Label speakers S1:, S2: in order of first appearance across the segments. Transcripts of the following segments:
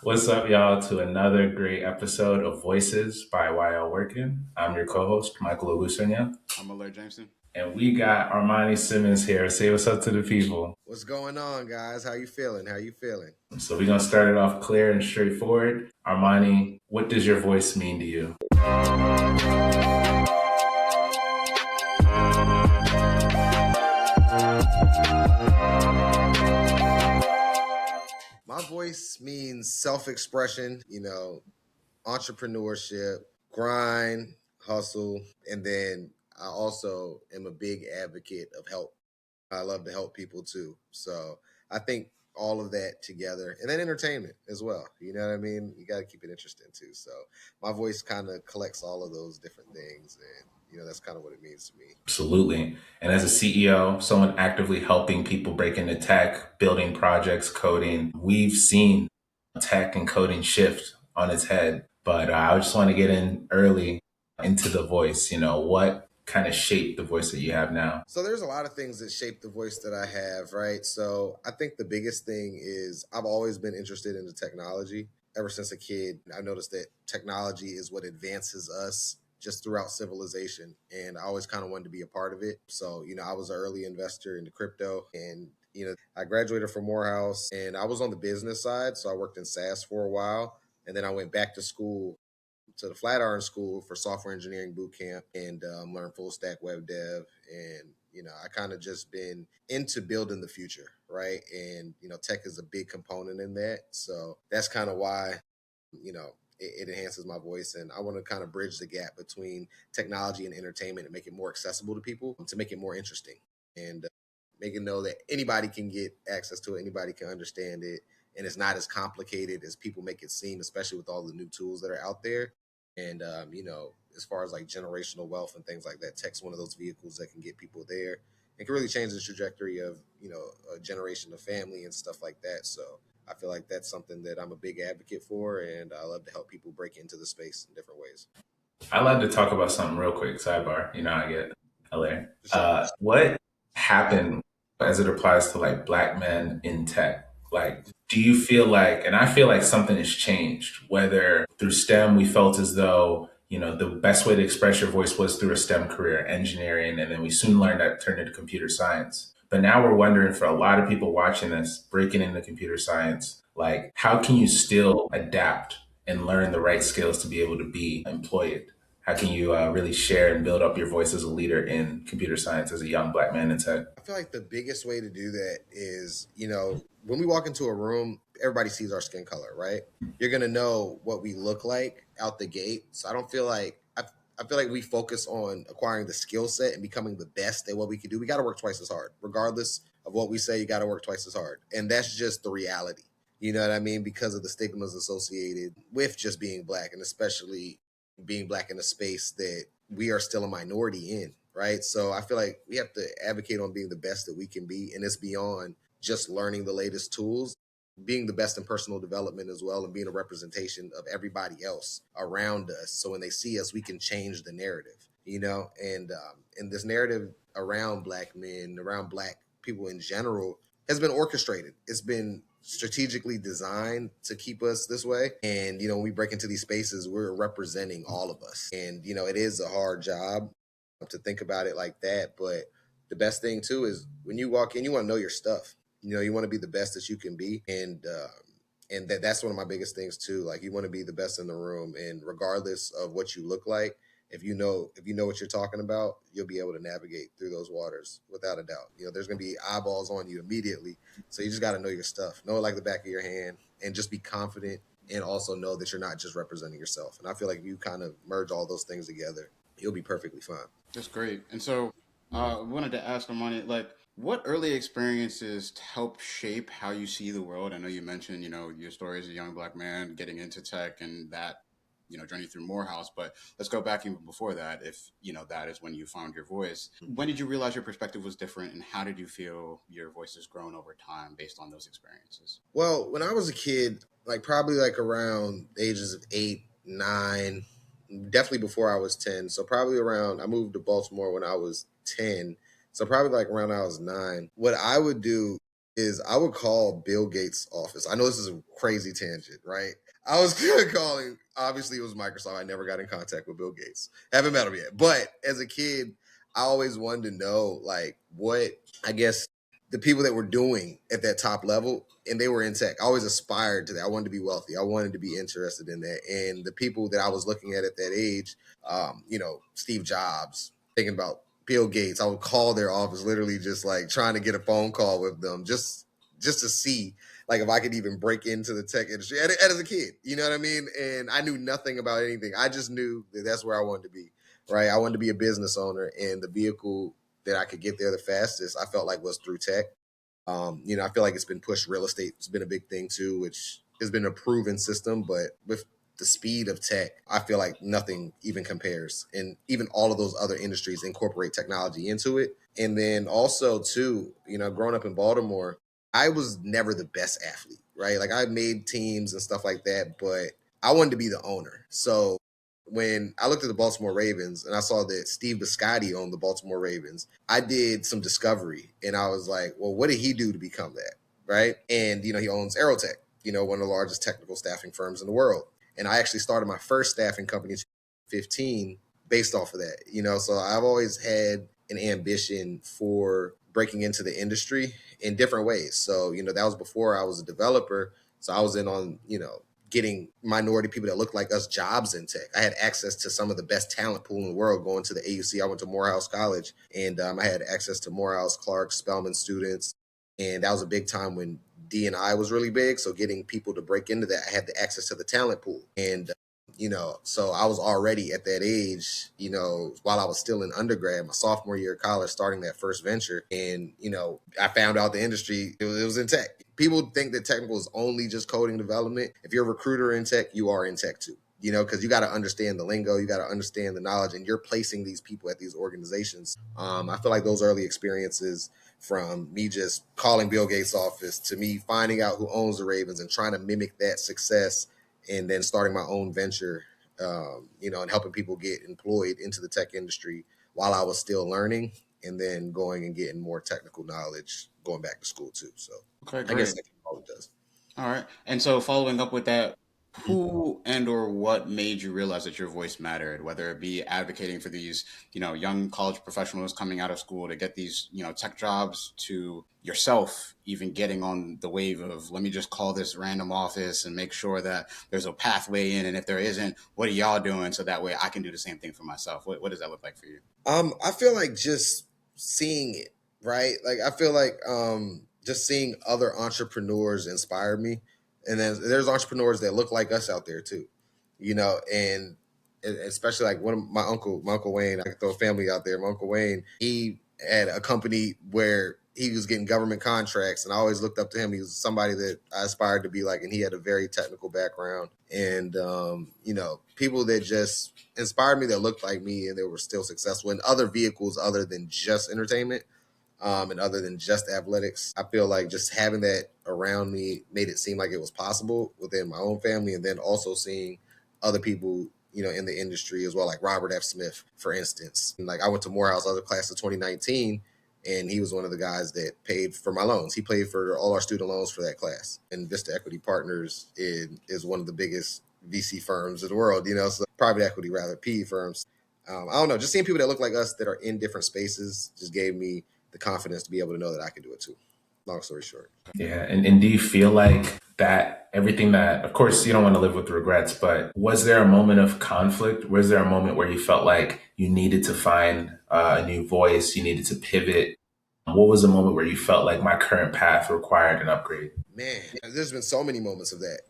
S1: What's up, y'all, to another great episode of Voices by YL Working. I'm your co host, Michael Alusonia,
S2: I'm Alert Jameson.
S1: and we got Armani Simmons here. Say what's up to the people.
S3: What's going on, guys? How you feeling? How you feeling?
S1: So, we're going to start it off clear and straightforward. Armani, what does your voice mean to you?
S3: My voice means self-expression, entrepreneurship, grind, hustle, and then I also am a big advocate of help. I love to help people too. So I think all of that together, and then entertainment as well. You know what I mean? You got to keep it interesting too. So my voice kind of collects all of those different things, and that's kind of what it means to me.
S1: Absolutely. And as a CEO, someone actively helping people break into tech, building projects, coding, we've seen tech and coding shift on its head. But I just want to get in early into the voice. What kind of shaped the voice that you have now?
S3: So there's a lot of things that shape the voice that I have, right? So I think the biggest thing is I've always been interested in the technology. Ever since a kid, I noticed that technology is what advances us just throughout civilization. And I always kind of wanted to be a part of it. So, I was an early investor into crypto and I graduated from Morehouse and I was on the business side. So I worked in SaaS for a while. And then I went back to school to the Flatiron School for software engineering boot camp and learn full stack web dev. And, I kind of just been into building the future, right? And, tech is a big component in that. So that's kind of why, it enhances my voice. And I want to kind of bridge the gap between technology and entertainment and make it more accessible to people to make it more interesting and make it know that anybody can get access to it, anybody can understand it. And it's not as complicated as people make it seem, especially with all the new tools that are out there. And as far as like generational wealth and things like that, tech's one of those vehicles that can get people there and can really change the trajectory of a generation of family and stuff like that. So I feel like that's something that I'm a big advocate for, and I love to help people break into the space in different ways.
S1: I love to talk about something real quick, sidebar. I get hilarious.
S3: For sure.
S1: What happened as it applies to like black men in tech? Like, do you feel like, and I feel like something has changed, whether through STEM, we felt as though, the best way to express your voice was through a STEM career, engineering, and then we soon learned that turned into computer science. But now we're wondering for a lot of people watching this, breaking into computer science, like, how can you still adapt and learn the right skills to be able to be employed? How can you really share and build up your voice as a leader in computer science as a young black man in tech?
S3: I feel like the biggest way to do that is, when we walk into a room, everybody sees our skin color, right? You're gonna know what we look like out the gate. So I don't feel like I feel like we focus on acquiring the skill set and becoming the best at what we can do. We got to work twice as hard, regardless of what we say. You got to work twice as hard, and that's just the reality. You know what I mean? Because of the stigmas associated with just being black, and especially being black in a space that we are still a minority in, right? So I feel like we have to advocate on being the best that we can be, and it's beyond just learning the latest tools, being the best in personal development as well, and being a representation of everybody else around us. So when they see us, we can change the narrative, and this narrative around black men, around black people in general, has been orchestrated. It's been strategically designed to keep us this way. And when we break into these spaces, we're representing all of us. And it is a hard job to think about it like that. But the best thing too is when you walk in, you want to know your stuff. You want to be the best that you can be, and that's one of my biggest things too. Like you want to be the best in the room, and regardless of what you look like, if you know what you're talking about, you'll be able to navigate through those waters without a doubt. There's gonna be eyeballs on you immediately, so you just got to know your stuff, know it like the back of your hand, and just be confident, and also know that you're not just representing yourself. And I feel like if you kind of merge all those things together, you'll be perfectly fine.
S2: That's great. And so, I wanted to ask Armani, like, what early experiences help shape how you see the world? I know you mentioned, your story as a young black man getting into tech and that, journey through Morehouse. But let's go back even before that. If that is when you found your voice. When did you realize your perspective was different, and how did you feel your voice has grown over time based on those experiences?
S3: Well, when I was a kid, like probably like around the ages of 8, 9, definitely before I was 10. So probably around, I moved to Baltimore when I was 10. So probably like around I was 9. What I would do is I would call Bill Gates' office. I know this is a crazy tangent, right? I was calling, obviously it was Microsoft. I never got in contact with Bill Gates. Haven't met him yet. But as a kid, I always wanted to know like what I guess the people that were doing at that top level and they were in tech. I always aspired to that. I wanted to be wealthy. I wanted to be interested in that. And the people that I was looking at that age, Steve Jobs, thinking about Bill Gates, I would call their office, literally just like trying to get a phone call with them, just to see like if I could even break into the tech industry as a kid. You know what I mean? And I knew nothing about anything. I just knew that that's where I wanted to be. Right? I wanted to be a business owner, and the vehicle that I could get there the fastest, I felt like was through tech. I feel like it's been pushed. Real estate has been a big thing too, which has been a proven system. But with the speed of tech, I feel like nothing even compares. And even all of those other industries incorporate technology into it. And then also too, growing up in Baltimore, I was never the best athlete, right? Like I made teams and stuff like that, but I wanted to be the owner. So when I looked at the Baltimore Ravens and I saw that Steve Biscotti owned the Baltimore Ravens, I did some discovery and I was like, well, what did he do to become that? Right. And, he owns Aerotech, one of the largest technical staffing firms in the world. And I actually started my first staffing company in 2015 based off of that, so I've always had an ambition for breaking into the industry in different ways. So, that was before I was a developer. So I was in on, getting minority people that look like us jobs in tech. I had access to some of the best talent pool in the world going to the AUC. I went to Morehouse College and I had access to Morehouse, Clark, Spelman students. And that was a big time when D&I was really big. So getting people to break into that, I had the access to the talent pool. And so I was already at that age, while I was still in undergrad, my sophomore year of college, starting that first venture. And, I found out the industry, it was in tech. People think that technical is only just coding development. If you're a recruiter in tech, you are in tech too, because you got to understand the lingo, you got to understand the knowledge, and you're placing these people at these organizations. I feel like those early experiences, from me just calling Bill Gates' office to me finding out who owns the Ravens and trying to mimic that success, and then starting my own venture, and helping people get employed into the tech industry while I was still learning, and then going and getting more technical knowledge, going back to school too. So
S2: Okay,
S3: I guess
S2: great.
S3: that's all it does.
S2: All right. And so following up with that, who and or what made you realize that your voice mattered, whether it be advocating for these, young college professionals coming out of school to get these, tech jobs, to yourself even getting on the wave of, let me just call this random office and make sure that there's a pathway in. And if there isn't, what are y'all doing? So that way I can do the same thing for myself. What does that look like for you?
S3: I feel like just seeing it, right? Like I feel like just seeing other entrepreneurs inspire me. And then there's entrepreneurs that look like us out there too, and especially like one of my uncle Wayne, I can throw a family out there. My Uncle Wayne, he had a company where he was getting government contracts, and I always looked up to him. He was somebody that I aspired to be like, and he had a very technical background. And people that just inspired me, that looked like me, and they were still successful in other vehicles other than just entertainment, and other than just athletics. I feel like just having that around me made it seem like it was possible within my own family, and then also seeing other people, in the industry as well, like Robert F. Smith, for instance. And like I went to Morehouse, I was a class of 2019, and he was one of the guys that paid for my loans. He paid for all our student loans for that class. And Vista Equity Partners is one of the biggest VC firms in the world, so private equity, rather, PE firms. I don't know, just seeing people that look like us that are in different spaces just gave me the confidence to be able to know that I can do it too. Long story short.
S1: Yeah. And do you feel like that everything that, of course, you don't want to live with regrets, but was there a moment of conflict? Was there a moment where you felt like you needed to find a new voice? You needed to pivot? What was a moment where you felt like my current path required an upgrade?
S3: Man, there's been so many moments of that,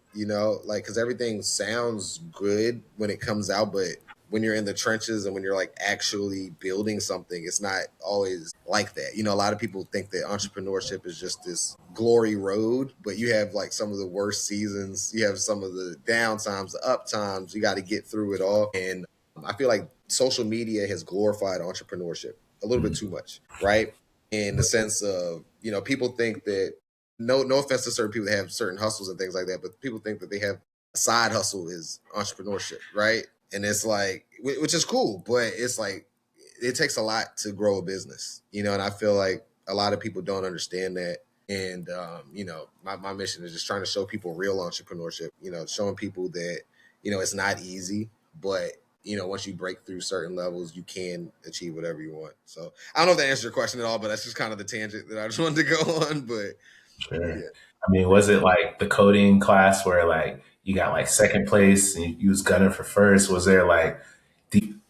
S3: like, because everything sounds good when it comes out, but when you're in the trenches and when you're like actually building something, it's not always like that. A lot of people think that entrepreneurship is just this glory road, but you have like some of the worst seasons, you have some of the down times, the up times, you got to get through it all. And I feel like social media has glorified entrepreneurship a little bit too much, right? In the sense of, people think that, no offense to certain people that have certain hustles and things like that, but people think that they have a side hustle is entrepreneurship, right? And it's like, which is cool, but it's like, it takes a lot to grow a business, and I feel like a lot of people don't understand that. And, my mission is just trying to show people real entrepreneurship, showing people that, it's not easy, but, once you break through certain levels, you can achieve whatever you want. So I don't know if that answers your question at all, but that's just kind of the tangent that I just wanted to go on. But
S1: Sure.
S3: yeah.
S1: I mean, was it like the coding class where like you got like second place and you was gunning for first? Was there like,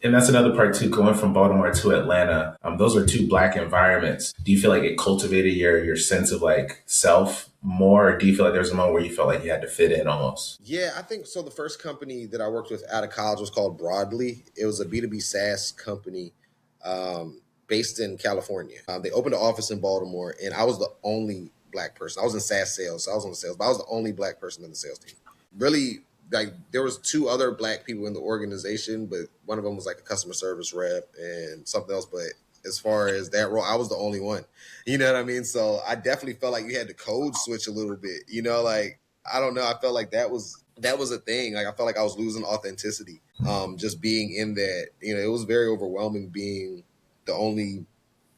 S1: and that's another part too, going from Baltimore to Atlanta. Those are two black environments. Do you feel like it cultivated your sense of like self more? Or do you feel like there was a moment where you felt like you had to fit in almost?
S3: Yeah, I think so. The first company that I worked with out of college was called Broadly. It was a B2B SaaS company based in California. They opened an office in Baltimore, and I was the only black person. I was in SaaS sales, so I was on the sales, but I was the only black person in the sales team. Really, like there was two other black people in the organization, but one of them was like a customer service rep and something else. But as far as that role, I was the only one. You know what I mean? So I definitely felt like you had to code switch a little bit. Like I don't know. I felt like that was a thing. Like I felt like I was losing authenticity. Just being in that, it was very overwhelming being the only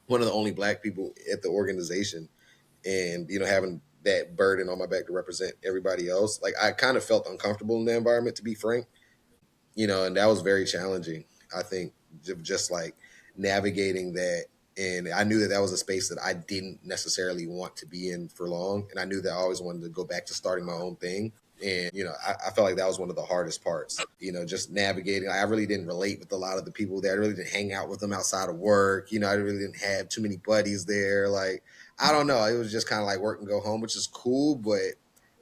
S3: one of the only black people at the organization, and having that burden on my back to represent everybody else. Like I kind of felt uncomfortable in the environment, to be frank. And that was very challenging. I think just like navigating that. And I knew that that was a space that I didn't necessarily want to be in for long. And I knew that I always wanted to go back to starting my own thing. And, I felt like that was one of the hardest parts, just navigating. I really didn't relate with a lot of the people there. I really didn't hang out with them outside of work. I really didn't have too many buddies there. Like, I don't know. It was just kind of like work and go home, which is cool, but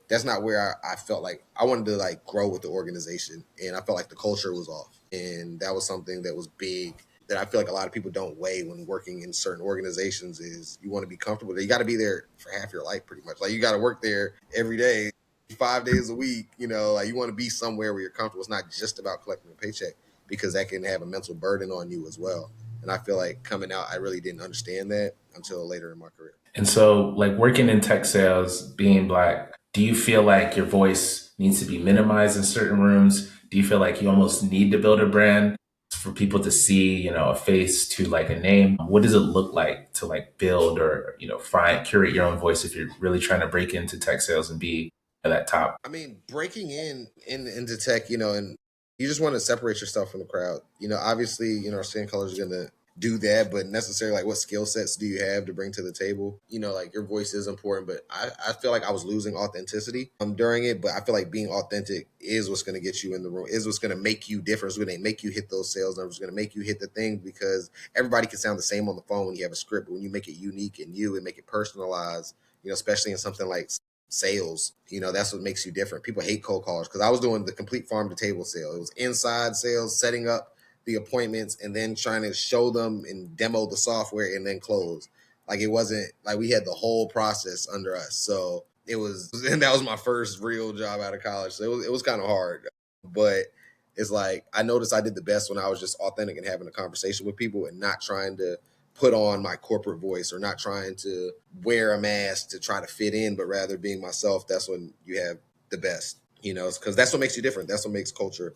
S3: that's not where I felt like I wanted to like grow with the organization, and I felt like the culture was off, and that was something that was big that I feel like a lot of people don't weigh when working in certain organizations. Is you want to be comfortable there, you got to be there for half your life pretty much. Like you got to work there every day, 5 days a week. Like you want to be somewhere where you're comfortable. It's not just about collecting a paycheck, because that can have a mental burden on you as well. And I feel like coming out, I really didn't understand that until later in my career.
S1: And so, like working in tech sales, being black, do you feel like your voice needs to be minimized in certain rooms? Do you feel like you almost need to build a brand for people to see, a face to like a name? What does it look like to like build or, find, curate your own voice if you're really trying to break into tech sales and be at that top?
S3: I mean, breaking into tech, and you just want to separate yourself from the crowd. Obviously, our skin color is going to do that, but necessarily like what skill sets do you have to bring to the table? Like your voice is important, but I feel like I was losing authenticity during it. But I feel like being authentic is what's going to get you in the room, is what's going to make you different, it's going to make you hit those sales numbers, going to make you hit the thing, because everybody can sound the same on the phone when you have a script. But when you make it unique and you and make it personalized, especially in something like sales, that's what makes you different. People hate cold callers, because I was doing the complete farm to table sale. It was inside sales, setting up the appointments and then trying to show them and demo the software and then close. Like it wasn't like we had the whole process under us. So it was, and that was my first real job out of college. So it was kind of hard, but it's like I noticed I did the best when I was just authentic and having a conversation with people and not trying to put on my corporate voice or not trying to wear a mask to try to fit in, but rather being myself. That's when you have the best, because that's what makes you different. That's what makes culture,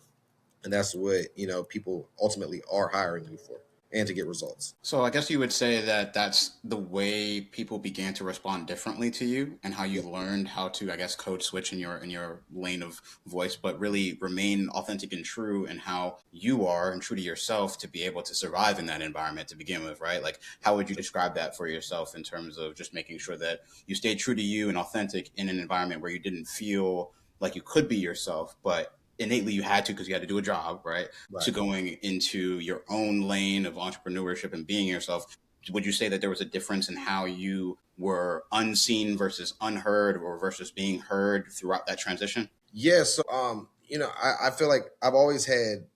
S3: and that's what people ultimately are hiring you for, and to get results.
S2: So I guess you would say that that's the way people began to respond differently to you, and how you
S3: Yeah.
S2: learned how to, I guess, code switch in your lane of voice, but really remain authentic and true in how you are and true to yourself to be able to survive in that environment to begin with, right? Like, how would you describe that for yourself in terms of just making sure that you stayed true to you and authentic in an environment where you didn't feel like you could be yourself, but innately you had to because you had to do a job, right? To
S3: Right.
S2: going into your own lane of entrepreneurship and being yourself, would you say that there was a difference in how you were unseen versus unheard, or versus being heard throughout that transition?
S3: Yeah. So, I feel like I've always had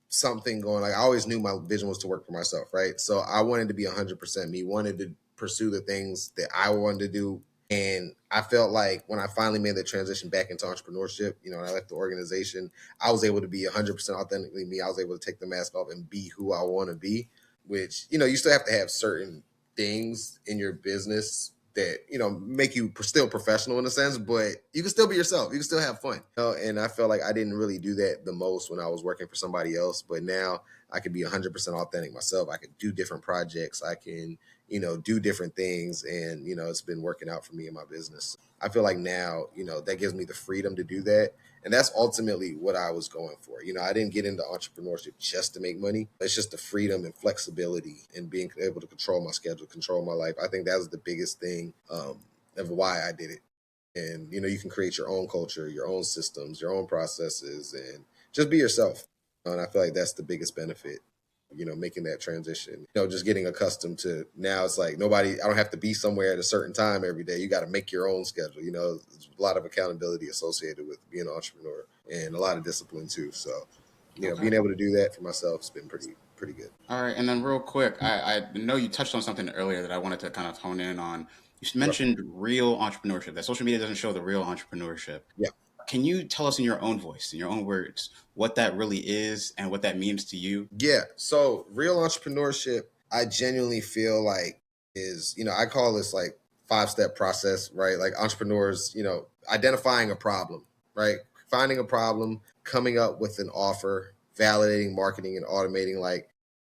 S3: something going. Like I always knew my vision was to work for myself, right? So I wanted to be 100% me, wanted to pursue the things that I wanted to do. And I felt like when I finally made the transition back into entrepreneurship, and I left the organization, I was able to be 100% authentically me. I was able to take the mask off and be who I want to be, which, you still have to have certain things in your business that, make you still professional in a sense, but you can still be yourself. You can still have fun. And I felt like I didn't really do that the most when I was working for somebody else, but now I can be 100% authentic myself. I can do different projects. I can, do different things. And, it's been working out for me in my business. I feel like now, that gives me the freedom to do that. And that's ultimately what I was going for. I didn't get into entrepreneurship just to make money. It's just the freedom and flexibility and being able to control my schedule, control my life. I think that was the biggest thing of why I did it. And, you can create your own culture, your own systems, your own processes, and just be yourself. And I feel like that's the biggest benefit, making that transition, just getting accustomed to now it's like I don't have to be somewhere at a certain time every day. You got to make your own schedule. There's a lot of accountability associated with being an entrepreneur and a lot of discipline too. So,
S2: Okay.
S3: being able to do that for myself has been pretty good.
S2: All right, and then real quick, I know you touched on something earlier that I wanted to kind of hone in on. You
S3: Right.
S2: mentioned real entrepreneurship, that social media doesn't show the real entrepreneurship.
S3: Yeah.
S2: Can you tell us in your own voice, in your own words, what that really is and what that means to you?
S3: Yeah. So real entrepreneurship, I genuinely feel like is, I call this like 5-step process, right? Like entrepreneurs, identifying a problem, right? Finding a problem, coming up with an offer, validating, marketing, and automating, like,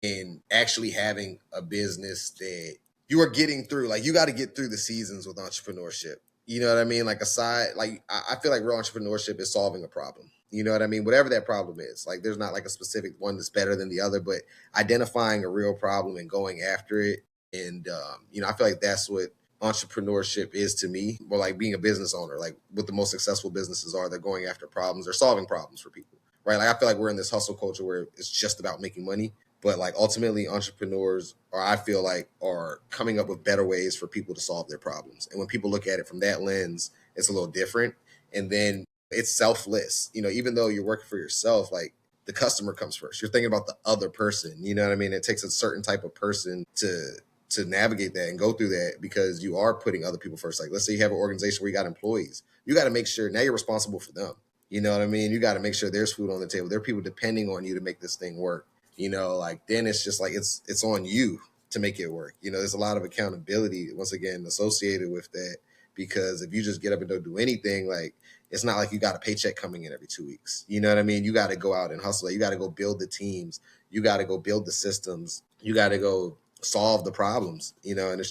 S3: and actually having a business that you are getting through. Like, you got to get through the seasons with entrepreneurship. You know what I mean? Like, I feel like real entrepreneurship is solving a problem. You know what I mean? Whatever that problem is, like, there's not like a specific one that's better than the other, but identifying a real problem and going after it. And, I feel like that's what entrepreneurship is to me, or like being a business owner. Like, what the most successful businesses are, they're going after problems, they're solving problems for people, right? Like, I feel like we're in this hustle culture where it's just about making money, but like ultimately entrepreneurs, or I feel like, are coming up with better ways for people to solve their problems. And when people look at it from that lens, it's a little different. And then it's selfless. Even though you're working for yourself, like, the customer comes first. You're thinking about the other person. You know what I mean? It takes a certain type of person to navigate that and go through that, because you are putting other people first. Like, let's say you have an organization where you got employees. You got to make sure now you're responsible for them. You know what I mean? You got to make sure there's food on the table. There are people depending on you to make this thing work. Like, then it's just like it's on you to make it work. There's a lot of accountability once again associated with that, because if you just get up and don't do anything, like, it's not like you got a paycheck coming in every 2 weeks. You know what I mean? You got to go out and hustle. You got to go build the teams. You got to go build the systems. You got to go solve the problems. And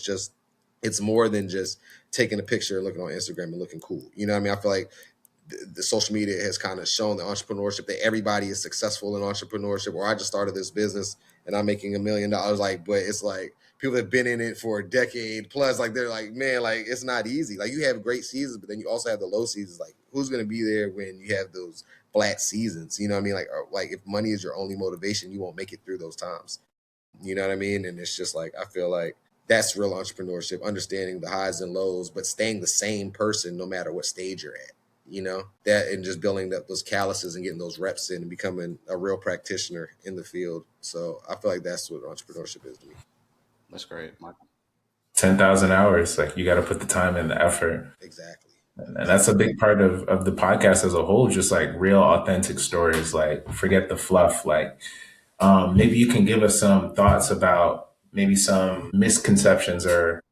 S3: it's more than just taking a picture and looking on Instagram and looking cool. You know what I mean? I feel like the social media has kind of shown the entrepreneurship that everybody is successful in entrepreneurship, or I just started this business and I'm making $1 million. Like, but it's like people have been in it for a decade plus. Like, they're like, man, like, it's not easy. Like, you have great seasons, but then you also have the low seasons. Like, who's going to be there when you have those flat seasons? You know what I mean? Like if money is your only motivation, you won't make it through those times. You know what I mean? And it's just like, I feel like that's real entrepreneurship, understanding the highs and lows, but staying the same person no matter what stage you're at. That, and just building up those calluses and getting those reps in and becoming a real practitioner in the field. So I feel like that's what entrepreneurship is to me.
S2: That's great, Michael.
S1: 10,000 hours. Like, you got to put the time and the effort.
S3: Exactly.
S1: And that's a big part of the podcast as a whole, just like real authentic stories. Like, forget the fluff. Like, maybe you can give us some thoughts about maybe some misconceptions or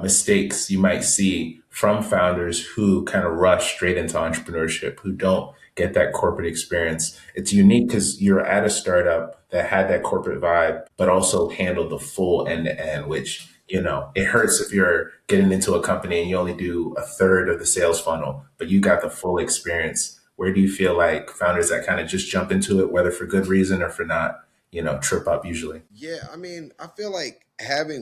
S1: mistakes you might see from founders who kind of rush straight into entrepreneurship, who don't get that corporate experience. It's unique because you're at a startup that had that corporate vibe, but also handled the full end to end, which, it hurts if you're getting into a company and you only do a third of the sales funnel, but you got the full experience. Where do you feel like founders that kind of just jump into it, whether for good reason or for not, trip up usually?
S3: Yeah, I mean, I feel like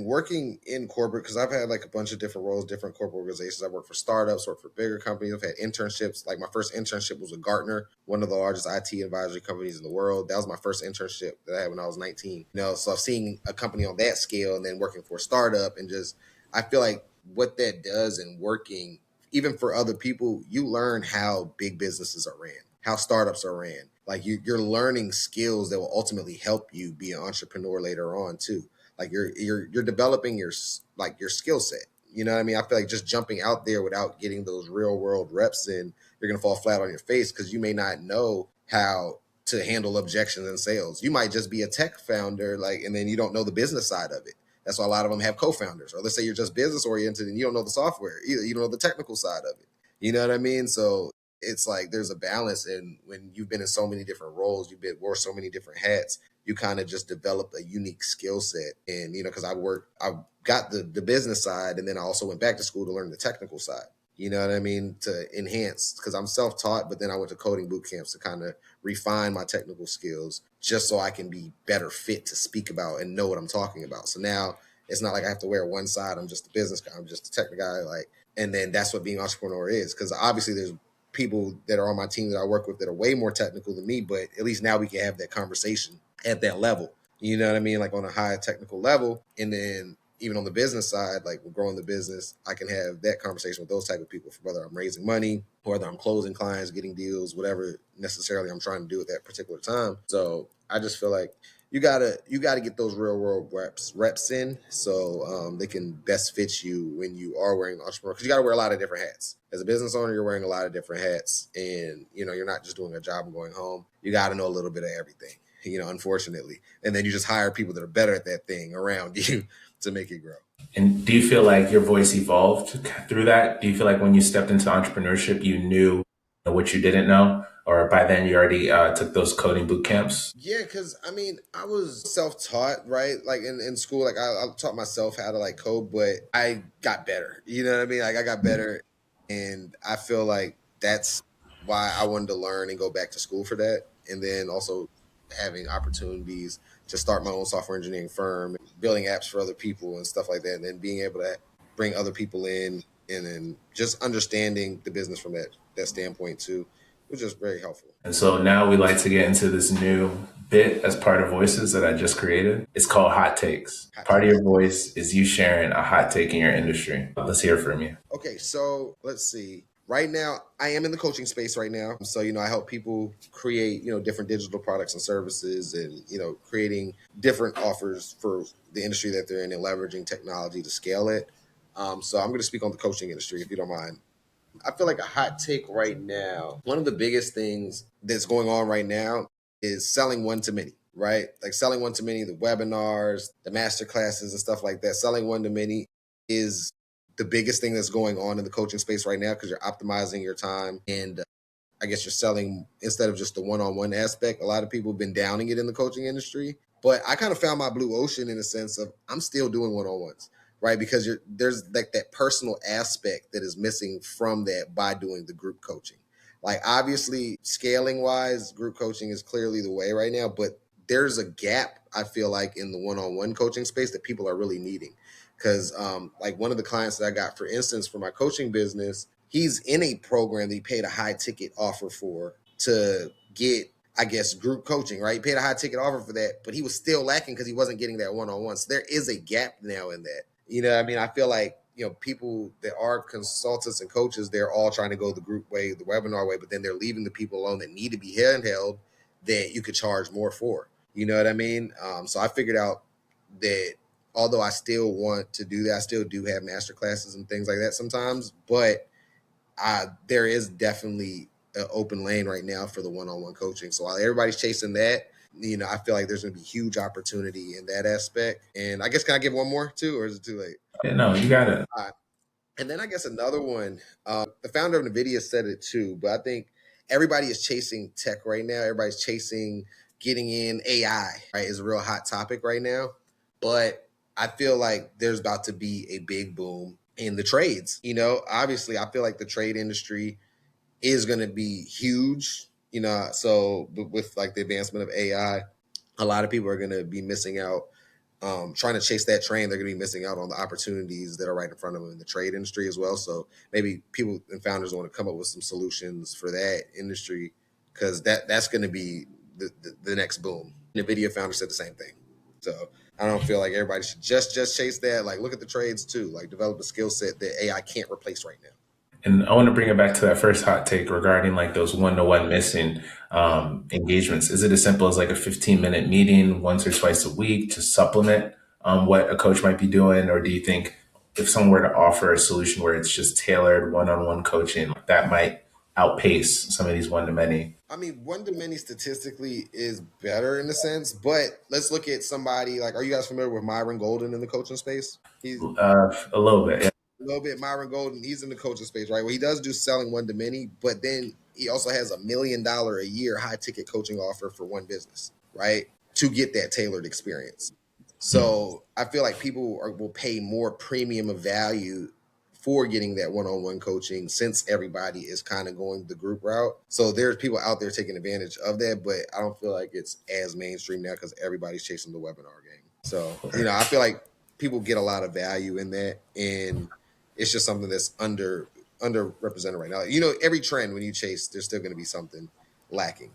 S3: working in corporate, because I've had like a bunch of different roles, different corporate organizations. I've worked for startups, worked for bigger companies. I've had internships. Like, my first internship was with Gartner, one of the largest IT advisory companies in the world. That was my first internship that I had when I was 19. So I've seen a company on that scale, and then working for a startup, and just, I feel like what that does in working, even for other people, you learn how big businesses are ran, how startups are ran. Like, you're learning skills that will ultimately help you be an entrepreneur later on too. Like, you're developing your skill set. You know what I mean? I feel like just jumping out there without getting those real world reps in, you're gonna fall flat on your face, because you may not know how to handle objections in sales. You might just be a tech founder, like, and then you don't know the business side of it. That's why a lot of them have co-founders. Or let's say you're just business oriented and you don't know the software either. You don't know the technical side of it. You know what I mean? So it's like there's a balance, and when you've been in so many different roles, wore so many different hats, you kind of just develop a unique skill set. And because I got the business side, and then I also went back to school to learn the technical side. You know what I mean? To enhance, because I'm self-taught, but then I went to coding boot camps to kind of refine my technical skills, just so I can be better fit to speak about and know what I'm talking about. So now it's not like I have to wear one side. I'm just a business guy. I'm just a technical guy. Like, and then that's what being an entrepreneur is. Because obviously there's people that are on my team that I work with that are way more technical than me, but at least now we can have that conversation at that level. You know what I mean? Like on a high technical level. And then even on the business side, like we're growing the business, I can have that conversation with those type of people, for whether I'm raising money, whether I'm closing clients, getting deals, whatever necessarily I'm trying to do at that particular time. So I just feel like you gotta get those real world reps in, so they can best fit you when you are wearing entrepreneur, because you got to wear a lot of different hats. As a business owner, you're wearing a lot of different hats, and you're not just doing a job and going home. You got to know a little bit of everything, unfortunately, and then you just hire people that are better at that thing around you to make it grow.
S1: And do you feel like your voice evolved through that? Do you feel like when you stepped into entrepreneurship, you knew what you didn't know? Or by then you already took those coding boot camps?
S3: Yeah, because I was self-taught, right? Like in school, like I taught myself how to like code, but I got better. You know what I mean? Like I got better, and I feel like that's why I wanted to learn and go back to school for that. And then also having opportunities to start my own software engineering firm, building apps for other people and stuff like that, and then being able to bring other people in, and then just understanding the business from that standpoint too, was just very helpful.
S1: And so now we like to get into this new bit as part of Voices that I just created. It's called Hot Takes.
S3: Hot
S1: Part of
S3: takes.
S1: your voice is you sharing a hot take in your industry. Let's hear from you.
S3: Okay, so let's see. Right now, I am in the coaching space right now. So, I help people create, different digital products and services, and, creating different offers for the industry that they're in and leveraging technology to scale it. So I'm going to speak on the coaching industry, if you don't mind. I feel like a hot take right now, one of the biggest things that's going on right now is selling one to many, right? Like selling one to many, the webinars, the master classes and stuff like that. Selling one to many is the biggest thing that's going on in the coaching space right now, because you're optimizing your time, and I guess you're selling instead of just the one-on-one aspect. A lot of people have been downing it in the coaching industry, but I kind of found my blue ocean in the sense of I'm still doing one-on-ones, right? Because there's like that personal aspect that is missing from that by doing the group coaching. Like obviously scaling wise, group coaching is clearly the way right now, but there's a gap, I feel like, in the one-on-one coaching space that people are really needing. Because like one of the clients that I got, for instance, for my coaching business, he's in a program that he paid a high ticket offer for to get, I guess, group coaching, right? He paid a high ticket offer for that, but he was still lacking because he wasn't getting that one-on-one. So there is a gap now in that. You know what I mean? I feel like, people that are consultants and coaches, they're all trying to go the group way, the webinar way, but then they're leaving the people alone that need to be handheld that you could charge more for. You know what I mean? So I figured out that although I still want to do that, I still do have master classes and things like that sometimes, but there is definitely an open lane right now for the one-on-one coaching. So while everybody's chasing that, I feel like there's going to be huge opportunity in that aspect. And I guess, can I give one more too, or is it too late?
S1: Yeah, no, you got it.
S3: And then I guess another one, the founder of NVIDIA said it too, but I think everybody is chasing tech right now. Everybody's chasing getting in AI, right? Is a real hot topic right now. But I feel like there's about to be a big boom in the trades. Obviously, I feel like the trade industry is going to be huge, so with like the advancement of AI, a lot of people are going to be missing out. Trying to chase that train, they're going to be missing out on the opportunities that are right in front of them in the trade industry as well. So maybe people and founders want to come up with some solutions for that industry, because that's going to be the next boom. NVIDIA founder said the same thing. So I don't feel like everybody should just chase that. Like look at the trades too, like develop a skill set that AI can't replace right now.
S1: And I want to bring it back to that first hot take regarding like those one-to-one missing engagements. Is it as simple as like a 15-minute meeting once or twice a week to supplement what a coach might be doing? Or do you think if someone were to offer a solution where it's just tailored one-on-one coaching, that might outpace some of these one-to-many?
S3: I mean, one to many statistically is better in a sense, but let's look at somebody like, are you guys familiar with Myron Golden in the coaching space? He's
S1: A little bit, yeah.
S3: a little bit. Myron Golden, he's in the coaching space, right? Well, he does do selling one to many, but then he also has $1 million a year high ticket coaching offer for one business, right? To get that tailored experience. So I feel like people will pay more premium of value for getting that one-on-one coaching since everybody is kind of going the group route. So there's people out there taking advantage of that, but I don't feel like it's as mainstream now because everybody's chasing the webinar game. So, I feel like people get a lot of value in that, and it's just something that's underrepresented right now. Every trend when you chase, there's still going to be something lacking.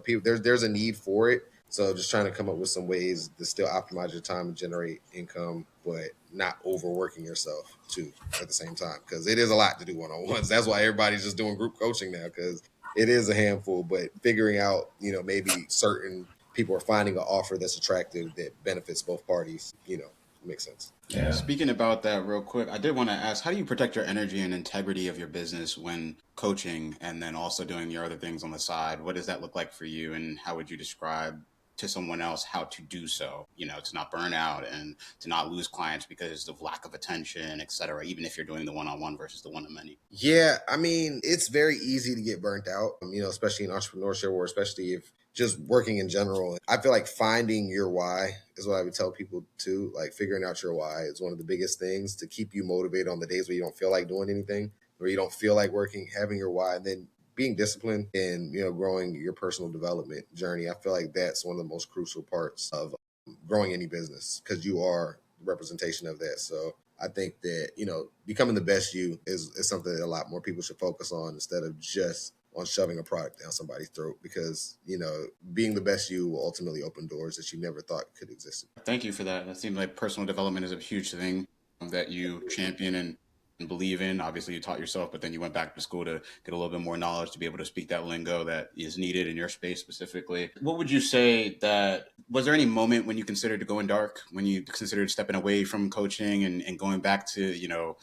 S3: People there's a need for it. So just trying to come up with some ways to still optimize your time and generate income, but not overworking yourself too at the same time, because it is a lot to do one-on-ones. That's why everybody's just doing group coaching now, because it is a handful. But figuring out, maybe certain people are finding an offer that's attractive that benefits both parties, makes sense.
S1: Yeah.
S2: Speaking about that real quick, I did want to ask, how do you protect your energy and integrity of your business when coaching and then also doing your other things on the side? What does that look like for you, and how would you describe to someone else how to do so, to not burn out and to not lose clients because of lack of attention, et cetera, even if you're doing the one-on-one versus the one-to-many?
S3: Yeah, I mean, it's very easy to get burnt out, especially in entrepreneurship, or especially if just working in general. I feel like finding your why is what I would tell people too. Like, figuring out your why is one of the biggest things to keep you motivated on the days where you don't feel like doing anything, where you don't feel like working. Having your why, and then being disciplined and growing your personal development journey. I feel like that's one of the most crucial parts of growing any business, because you are the representation of that. So I think that becoming the best you is something that a lot more people should focus on, instead of just on shoving a product down somebody's throat, because being the best you will ultimately open doors that you never thought could exist.
S2: Thank you for that. That seems like personal development is a huge thing that you champion and believe in. Obviously, you taught yourself, but then you went back to school to get a little bit more knowledge to be able to speak that lingo that is needed in your space specifically. What would you say was there any moment when you considered going dark, when you considered stepping away from coaching and going back to,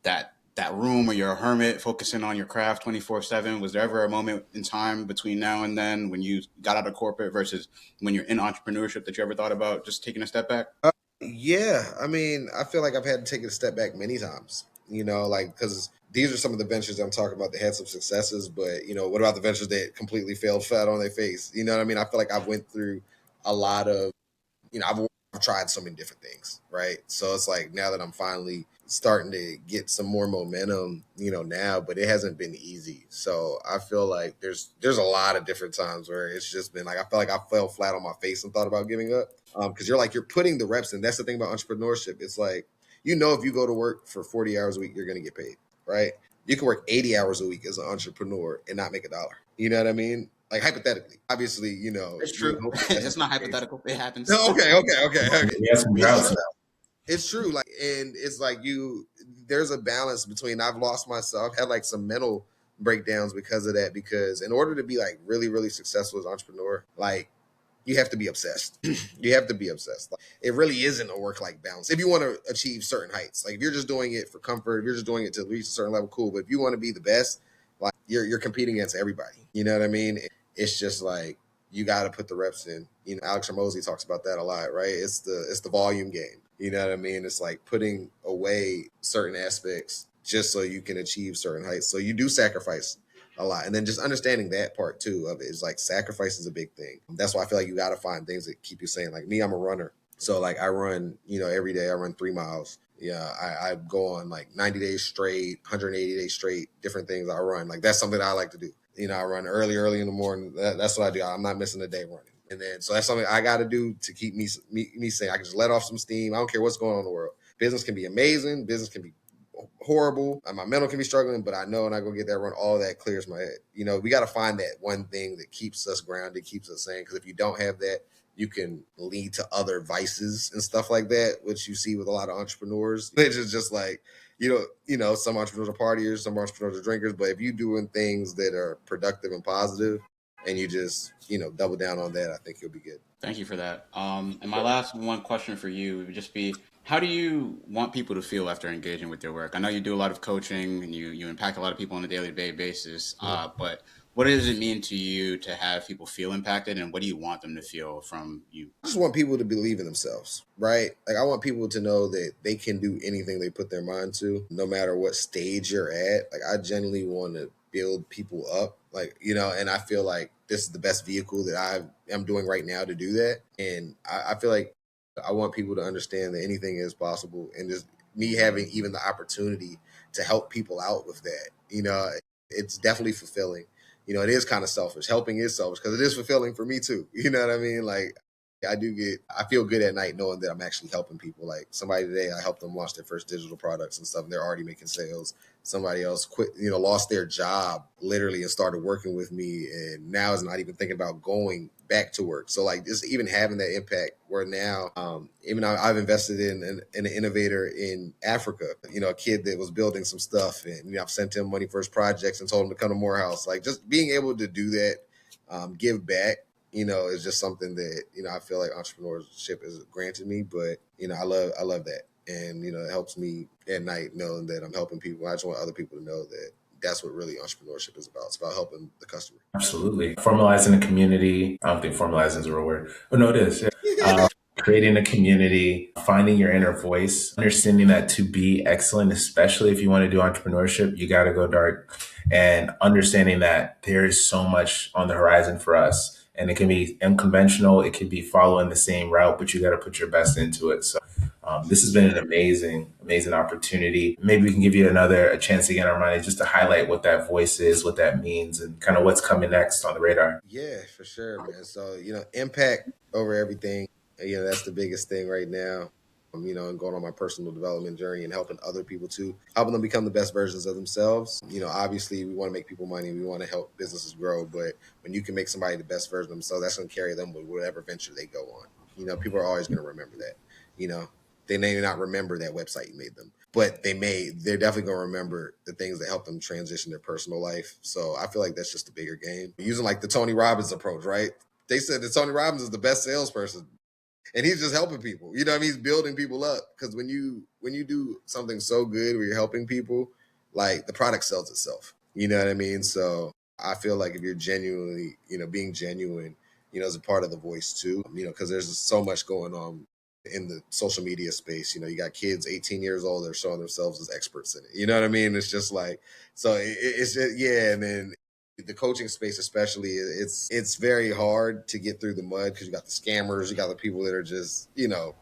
S2: that room where you're a hermit focusing on your craft 24/7? Was there ever a moment in time between now and then when you got out of corporate versus when you're in entrepreneurship that you ever thought about just taking a step back?
S3: Yeah, I mean, I feel like I've had to take a step back many times, because these are some of the ventures that I'm talking about that had some successes, but, what about the ventures that completely failed flat on their face? You know what I mean? I feel like I've went through a lot of, I've tried so many different things, right? So it's like, now that I'm finally starting to get some more momentum, now, but it hasn't been easy. So I feel like there's a lot of different times where it's just been like, I feel like I fell flat on my face and thought about giving up. Because you're putting the reps in. That's the thing about entrepreneurship. It's like, if you go to work for 40 hours a week, you're going to get paid, right? You can work 80 hours a week as an entrepreneur and not make $1. You know what I mean? Like, hypothetically, obviously,
S2: It's true. It's not hypothetical. It happens.
S3: No, okay.
S1: We have some routes.
S3: It's true. Like, and it's like there's a balance between, I've lost myself, had like some mental breakdowns because of that. Because in order to be like really, really successful as an entrepreneur, like, you have to be obsessed. You have to be obsessed. Like, it really isn't a work-life balance. If you want to achieve certain heights, like if you're just doing it for comfort, if you're just doing it to reach a certain level, cool. But if you want to be the best, like, you're competing against everybody. You know what I mean? It's just like, you got to put the reps in. Alex Hormozy talks about that a lot, right? It's the volume game. You know what I mean? It's like putting away certain aspects just so you can achieve certain heights. So you do sacrifice a lot. And then just understanding that part too of it is like, sacrifice is a big thing. That's why I feel like you got to find things that keep you sane. Like me, I'm a runner. So like, I run, every day I run 3 miles. Yeah. I go on like 90 days straight, 180 days straight, different things I run. Like, that's something that I like to do. I run early in the morning. That's what I do. I'm not missing a day running. And then, so that's something I got to do to keep me sane. I can just let off some steam. I don't care what's going on in the world. Business can be amazing. Business can be horrible. My mental can be struggling, but I know when I go get that run, all that clears my head. We got to find that one thing that keeps us grounded, keeps us sane. Because if you don't have that, you can lead to other vices and stuff like that, which you see with a lot of entrepreneurs. It's just like, some entrepreneurs are partiers, some entrepreneurs are drinkers. But if you're doing things that are productive and positive, and you just, double down on that, I think you'll be good.
S2: Thank you for that. And my last one question for you would just be, how do you want people to feel after engaging with your work? I know you do a lot of coaching and you impact a lot of people on a daily basis, but what does it mean to you to have people feel impacted, and what do you want them to feel from you?
S3: I just want people to believe in themselves, right? Like, I want people to know that they can do anything they put their mind to, no matter what stage you're at. Like, I genuinely want to build people up, like, and I feel like this is the best vehicle that I am doing right now to do that. And I feel like I want people to understand that anything is possible, and just me having even the opportunity to help people out with that, it's definitely fulfilling. It is kind of selfish. Helping is selfish because it is fulfilling for me too. You know what I mean? Like, I feel good at night knowing that I'm actually helping people. Like somebody today, I helped them launch their first digital products and stuff, and they're already making sales. Somebody else quit, lost their job literally and started working with me, and now is not even thinking about going back to work. So like just even having that impact where now, even I've invested in an innovator in Africa, a kid that was building some stuff, and I've sent him money for his projects and told him to come to Morehouse. Like just being able to do that, give back, is just something that, I feel like entrepreneurship is granted me. But, I love that. And, it helps me at night knowing that I'm helping people. I just want other people to know that that's what really entrepreneurship is about. It's about helping the customer.
S1: Absolutely. Formalizing a community. I don't think formalizing is a real word. Oh, no, it is. Yeah. Creating a community, finding your inner voice, understanding that to be excellent, especially if you want to do entrepreneurship, you got to go dark, and understanding that there is so much on the horizon for us. And it can be unconventional. It could be following the same route, but you got to put your best into it. So this has been an amazing, amazing opportunity. Maybe we can give you a chance again, Armani, just to highlight what that voice is, what that means, and kind of what's coming next on the radar.
S3: Yeah, for sure, man. So, impact over everything. That's the biggest thing right now. And going on my personal development journey and helping other people too, helping them become the best versions of themselves. Obviously we want to make people money. We want to help businesses grow. But when you can make somebody the best version of themselves, that's going to carry them with whatever venture they go on. People are always going to remember that. They may not remember that website you made them, but they're definitely going to remember the things that help them transition their personal life. So I feel like that's just a bigger game. Using like the Tony Robbins approach, right? They said that Tony Robbins is the best salesperson. And he's just helping people. He's building people up. Because when you do something so good where you're helping people, like the product sells itself. You know what I mean? So I feel like if you're genuinely, being genuine, is a part of the voice too. Because there's so much going on in the social media space. You got kids 18 years old, they're showing themselves as experts in it. You know what I mean? It's just like, so it's just, yeah. And then the coaching space, especially, it's very hard to get through the mud because you got the scammers, you got the people that are just,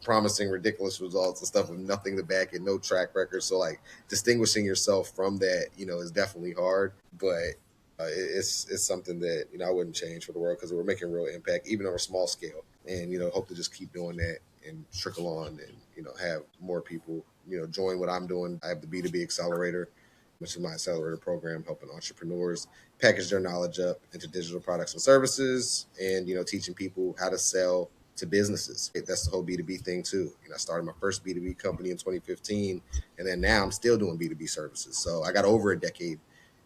S3: promising ridiculous results and stuff with nothing to back it, no track record. So like distinguishing yourself from that, is definitely hard, but it's something that, I wouldn't change for the world because we're making real impact, even on a small scale. And, hope to just keep doing that and trickle on and, have more people, join what I'm doing. I have the B2B Accelerator, which is my accelerator program, helping entrepreneurs package their knowledge up into digital products and services, and teaching people how to sell to businesses. That's the whole B2B thing too. I started my first B2B company in 2015, and then now I'm still doing B2B services. So I got over a decade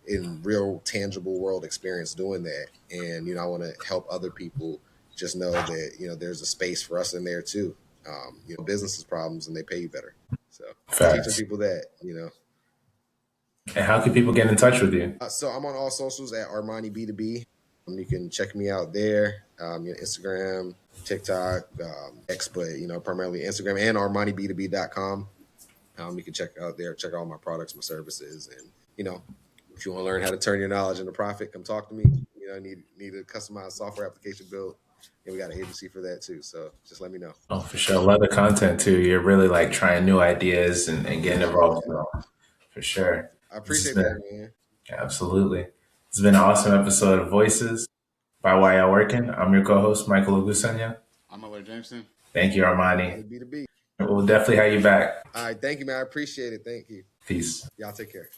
S3: in real tangible world experience doing that, and I want to help other people just know that there's a space for us in there too. Businesses problems and they pay you better. So teaching people that.
S1: And how can people get in touch with you?
S3: So I'm on all socials at Armani B2B. You can check me out there. Instagram, TikTok, X, but primarily Instagram and ArmaniB2B.com. You can check out there, check out all my products, my services, and if you want to learn how to turn your knowledge into profit, come talk to me. Need a customized software application built. And we got an agency for that too. So just let me know.
S1: Oh, for sure. Love the content too. You're really like trying new ideas and getting involved. For sure.
S3: I appreciate that, man.
S1: Absolutely. It's been an awesome episode of Voices by Why Y'all Working. I'm your co-host, Michael Ogusanya.
S2: I'm Alert Jameson.
S1: Thank you, Armani.
S3: B2B.
S1: We'll definitely have you back.
S3: All right. Thank you, man. I appreciate it. Thank you.
S1: Peace.
S3: Y'all take care.